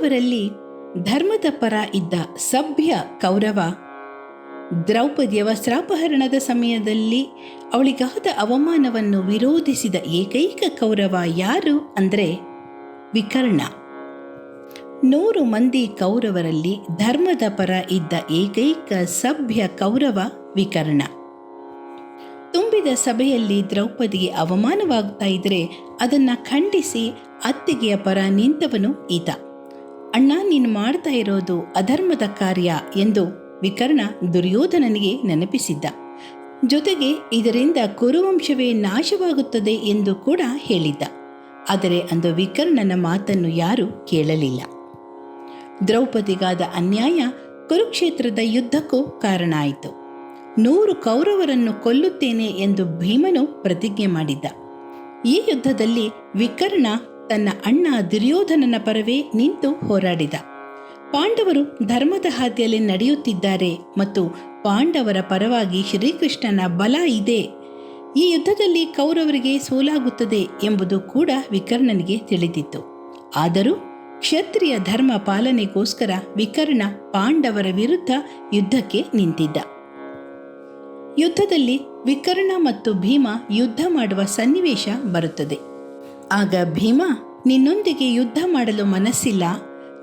ಕೌರವರಲ್ಲಿ ಧರ್ಮದ ಪರ ಇದ್ದ ಸಭ್ಯ ಕೌರವ ದ್ರೌಪದಿಯ ವಸ್ತ್ರಾಪಹರಣದ ಸಮಯದಲ್ಲಿ ಅವಳಿಗಾದ ಅವಮಾನವನ್ನು ವಿರೋಧಿಸಿದ ಏಕೈಕ ಕೌರವ ಯಾರು ಅಂದರೆ ವಿಕರ್ಣ. 100 ಮಂದಿ ಕೌರವರಲ್ಲಿ ಧರ್ಮದ ಪರ ಇದ್ದ ಏಕೈಕ ಸಭ್ಯ ಕೌರವ ವಿಕರ್ಣ. ತುಂಬಿದ ಸಭೆಯಲ್ಲಿ ದ್ರೌಪದಿಗೆ ಅವಮಾನವಾಗ್ತಾ ಇದ್ರೆ ಅದನ್ನು ಖಂಡಿಸಿ ಅತ್ತಿಗೆಯ ಪರ ನಿಂತವನು ಈತ. ಅಣ್ಣ, ನೀನು ಮಾಡ್ತಾ ಇರೋದು ಅಧರ್ಮದ ಕಾರ್ಯ ಎಂದು ವಿಕರ್ಣ ದುರ್ಯೋಧನನಿಗೆ ನೆನಪಿಸಿದ್ದ. ಜೊತೆಗೆ ಇದರಿಂದ ಕುರುವಂಶವೇ ನಾಶವಾಗುತ್ತದೆ ಎಂದು ಕೂಡ ಹೇಳಿದ್ದ. ಆದರೆ ಅಂದು ವಿಕರ್ಣನ ಮಾತನ್ನು ಯಾರೂ ಕೇಳಲಿಲ್ಲ. ದ್ರೌಪದಿಗಾದ ಅನ್ಯಾಯ ಕುರುಕ್ಷೇತ್ರದ ಯುದ್ಧಕ್ಕೂ ಕಾರಣ ಆಯಿತು. 100 ಕೌರವರನ್ನು ಕೊಲ್ಲುತ್ತೇನೆ ಎಂದು ಭೀಮನು ಪ್ರತಿಜ್ಞೆ ಮಾಡಿದ್ದ. ಈ ಯುದ್ಧದಲ್ಲಿ ವಿಕರ್ಣ ತನ್ನ ಅಣ್ಣ ದುರ್ಯೋಧನನ ಪರವೇ ನಿಂತು ಹೋರಾಡಿದ. ಪಾಂಡವರು ಧರ್ಮದ ಹಾದಿಯಲ್ಲಿ ನಡೆಯುತ್ತಿದ್ದಾರೆ ಮತ್ತು ಪಾಂಡವರ ಪರವಾಗಿ ಶ್ರೀಕೃಷ್ಣನ ಬಲ ಇದೆ. ಈ ಯುದ್ಧದಲ್ಲಿ ಕೌರವರಿಗೆ ಸೋಲಾಗುತ್ತದೆ ಎಂಬುದು ಕೂಡ ವಿಕರ್ಣನಿಗೆ ತಿಳಿದಿತ್ತು. ಆದರೂ ಕ್ಷತ್ರಿಯ ಧರ್ಮ ಪಾಲನೆಗೋಸ್ಕರ ವಿಕರ್ಣ ಪಾಂಡವರ ವಿರುದ್ಧ ಯುದ್ಧಕ್ಕೆ ನಿಂತಿದ್ದ. ಯುದ್ಧದಲ್ಲಿ ವಿಕರ್ಣ ಮತ್ತು ಭೀಮ ಯುದ್ಧ ಮಾಡುವ ಸನ್ನಿವೇಶ ಬರುತ್ತದೆ. ಆಗ ಭೀಮ, ನಿನ್ನೊಂದಿಗೆ ಯುದ್ಧ ಮಾಡಲು ಮನಸ್ಸಿಲ್ಲ.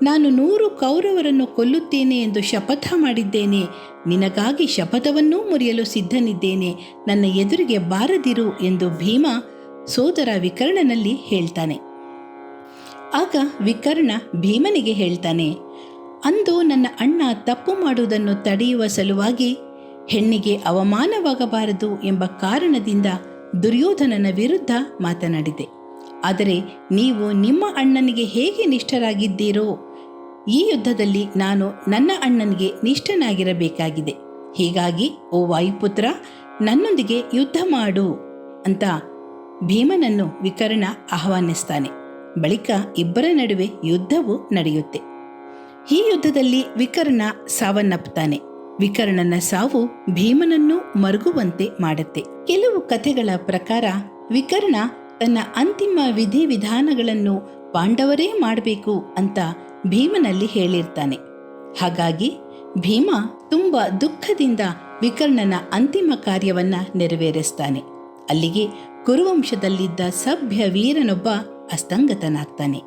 ನಾನು 100 ಕೌರವರನ್ನು ಕೊಲ್ಲುತ್ತೇನೆ ಎಂದು ಶಪಥ ಮಾಡಿದ್ದೇನೆ. ನಿನಗಾಗಿ ಶಪಥವನ್ನೂ ಮುರಿಯಲು ಸಿದ್ಧನಿದ್ದೇನೆ. ನನ್ನ ಎದುರಿಗೆ ಬಾರದಿರು ಎಂದು ಭೀಮ ಸೋದರ ವಿಕರ್ಣನಲ್ಲಿ ಹೇಳ್ತಾನೆ. ಆಗ ವಿಕರ್ಣ ಭೀಮನಿಗೆ ಹೇಳ್ತಾನೆ, ಅಂದು ನನ್ನ ಅಣ್ಣ ತಪ್ಪು ಮಾಡುವುದನ್ನು ತಡೆಯುವ ಸಲುವಾಗಿ ಹೆಣ್ಣಿಗೆ ಅವಮಾನವಾಗಬಾರದು ಎಂಬ ಕಾರಣದಿಂದ ದುರ್ಯೋಧನನ ವಿರುದ್ಧ ಮಾತನಾಡಿದೆ. ಆದರೆ ನೀವು ನಿಮ್ಮ ಅಣ್ಣನಿಗೆ ಹೇಗೆ ನಿಷ್ಠರಾಗಿದ್ದೀರೋ ಈ ಯುದ್ಧದಲ್ಲಿ ನಾನು ನನ್ನ ಅಣ್ಣನಿಗೆ ನಿಷ್ಠನಾಗಿರಬೇಕಾಗಿದೆ. ಹೀಗಾಗಿ ಓ ವಾಯುಪುತ್ರ, ನನ್ನೊಂದಿಗೆ ಯುದ್ಧ ಮಾಡು ಅಂತ ಭೀಮನನ್ನು ವಿಕರ್ಣ ಆಹ್ವಾನಿಸ್ತಾನೆ. ಬಳಿಕ ಇಬ್ಬರ ನಡುವೆ ಯುದ್ಧವು ನಡೆಯುತ್ತೆ. ಈ ಯುದ್ಧದಲ್ಲಿ ವಿಕರ್ಣ ಸಾವನ್ನಪ್ಪುತ್ತಾನೆ. ವಿಕರ್ಣನ ಸಾವು ಭೀಮನನ್ನು ಮರುಗುವಂತೆ ಮಾಡುತ್ತೆ. ಕೆಲವು ಕಥೆಗಳ ಪ್ರಕಾರ ವಿಕರ್ಣ ತನ್ನ ಅಂತಿಮ ವಿಧಿವಿಧಾನಗಳನ್ನು ಪಾಂಡವರೇ ಮಾಡಬೇಕು ಅಂತ ಭೀಮನಲ್ಲಿ ಹೇಳಿರ್ತಾನೆ. ಹಾಗಾಗಿ ಭೀಮ ತುಂಬ ದುಃಖದಿಂದ ವಿಕರ್ಣನ ಅಂತಿಮ ಕಾರ್ಯವನ್ನ ನೆರವೇರಿಸ್ತಾನೆ. ಅಲ್ಲಿಗೆ ಕುರುವಂಶದಲ್ಲಿದ್ದ ಸಭ್ಯ ವೀರನೊಬ್ಬ ಅಸ್ತಂಗತನಾಗ್ತಾನೆ.